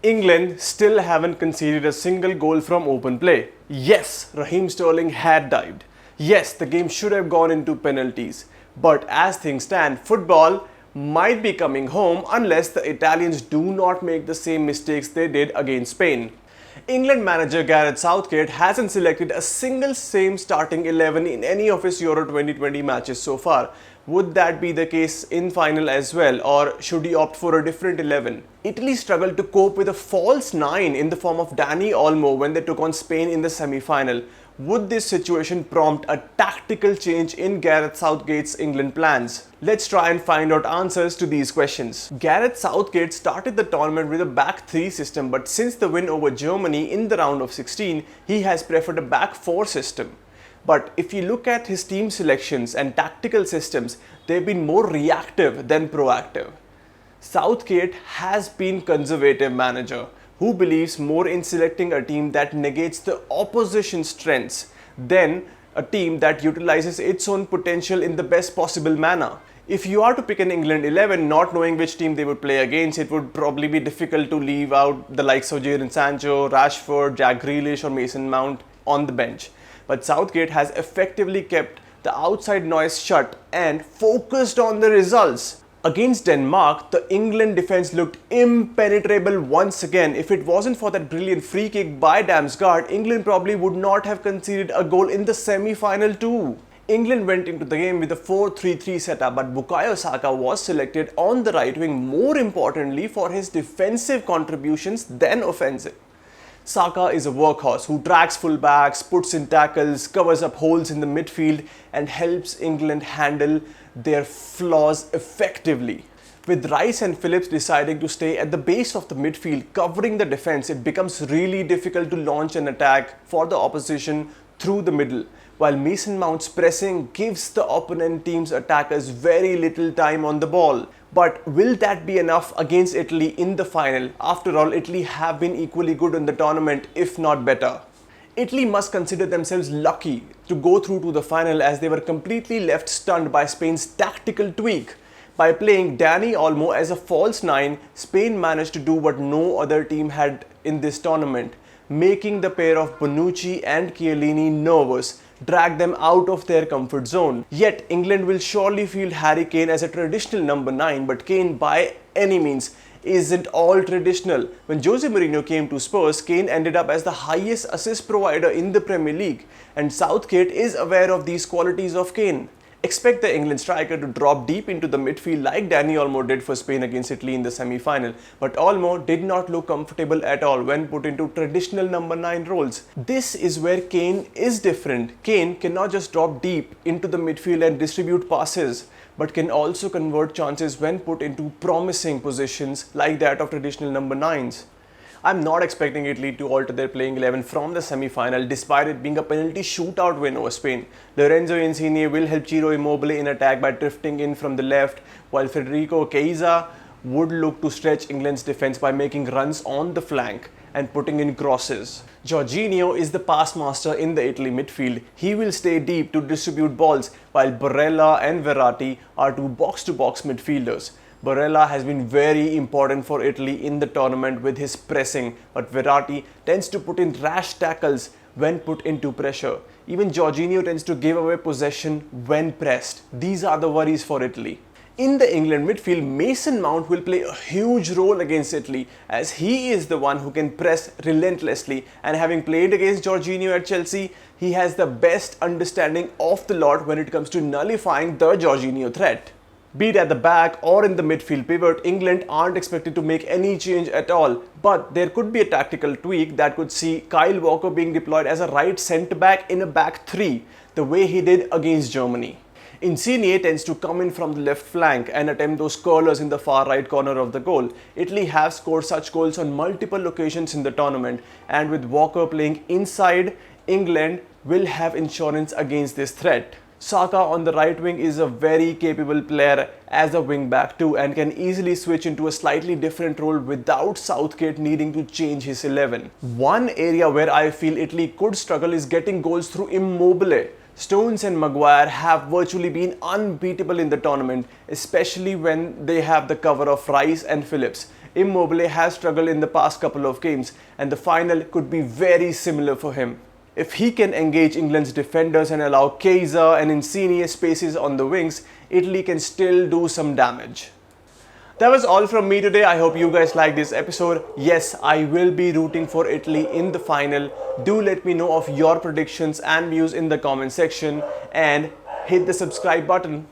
England still haven't conceded a single goal from open play. Yes, Raheem Sterling had dived. Yes, the game should have gone into penalties. But as things stand, football might be coming home unless the Italians do not make the same mistakes they did against Spain. England manager Gareth Southgate hasn't selected a single same starting 11 in any of his Euro 2020 matches so far. Would that be the case in final as well, or should he opt for a different 11? Italy struggled to cope with a false 9 in the form of Dani Olmo when they took on Spain in the semi-final. Would this situation prompt a tactical change in Gareth Southgate's England plans? Let's try and find out answers to these questions. Gareth Southgate started the tournament with a back 3 system, but since the win over Germany in the round of 16, he has preferred a back 4 system. But if you look at his team selections and tactical systems, they've been more reactive than proactive. Southgate has been conservative manager who believes more in selecting a team that negates the opposition's strengths than a team that utilizes its own potential in the best possible manner. If you are to pick an England 11 not knowing which team they would play against, it would probably be difficult to leave out the likes of Jadon Sancho, Rashford, Jack Grealish or Mason Mount on the bench. But Southgate has effectively kept the outside noise shut and focused on the results. Against Denmark, the England defense looked impenetrable once again. If it wasn't for that brilliant free kick by Damsgaard, England probably would not have conceded a goal in the semi-final too. England went into the game with a 4-3-3 setup, but Bukayo Saka was selected on the right wing more importantly for his defensive contributions than offensive. Saka is a workhorse who tracks fullbacks, puts in tackles, covers up holes in the midfield and helps England handle their flaws effectively. With Rice and Phillips deciding to stay at the base of the midfield covering the defense, it becomes really difficult to launch an attack for the opposition through the middle, while Mason Mount's pressing gives the opponent team's attackers very little time on the ball. But will that be enough against Italy in the final? After all, Italy have been equally good in the tournament, if not better. Italy must consider themselves lucky to go through to the final as they were completely left stunned by Spain's tactical tweak. By playing Dani Olmo as a false 9, Spain managed to do what no other team had in this tournament, making the pair of Bonucci and Chiellini nervous, drag them out of their comfort zone. Yet England will surely field Harry Kane as a traditional number 9, but Kane by any means isn't all traditional. When Jose Mourinho came to Spurs, Kane ended up as the highest assist provider in the Premier League, and Southgate is aware of these qualities of Kane. Expect the England striker to drop deep into the midfield like Dani Olmo did for Spain against Italy in the semi-final. But Olmo did not look comfortable at all when put into traditional number 9 roles. This is where Kane is different. Kane cannot just drop deep into the midfield and distribute passes, but can also convert chances when put into promising positions like that of traditional number 9s. I'm not expecting Italy to alter their playing 11 from the semi-final despite it being a penalty shootout win over Spain. Lorenzo Insigne will help Ciro Immobile in attack by drifting in from the left, while Federico Chiesa would look to stretch England's defense by making runs on the flank and putting in crosses. Jorginho is the pass master in the Italy midfield. He will stay deep to distribute balls, while Barella and Verratti are two box-to-box midfielders. Barella has been very important for Italy in the tournament with his pressing, but Verratti tends to put in rash tackles when put into pressure. Even Jorginho tends to give away possession when pressed. These are the worries for Italy. In the England midfield, Mason Mount will play a huge role against Italy as he is the one who can press relentlessly, and having played against Jorginho at Chelsea, he has the best understanding of the lot when it comes to nullifying the Jorginho threat. Be it at the back or in the midfield pivot, England aren't expected to make any change at all, but there could be a tactical tweak that could see Kyle Walker being deployed as a right centre-back in a back 3, the way he did against Germany. Insigne tends to come in from the left flank and attempt those curlers in the far right corner of the goal. Italy have scored such goals on multiple occasions in the tournament, and with Walker playing inside, England will have insurance against this threat. Saka on the right wing is a very capable player as a wing back too, and can easily switch into a slightly different role without Southgate needing to change his 11. One area where I feel Italy could struggle is getting goals through Immobile. Stones and Maguire have virtually been unbeatable in the tournament, especially when they have the cover of Rice and Phillips. Immobile has struggled in the past couple of games, and the final could be very similar for him. If he can engage England's defenders and allow Chiesa and Insigne spaces on the wings, Italy can still do some damage. That was all from me today. I hope you guys liked this episode. Yes, I will be rooting for Italy in the final. Do let me know of your predictions and views in the comment section, and hit the subscribe button.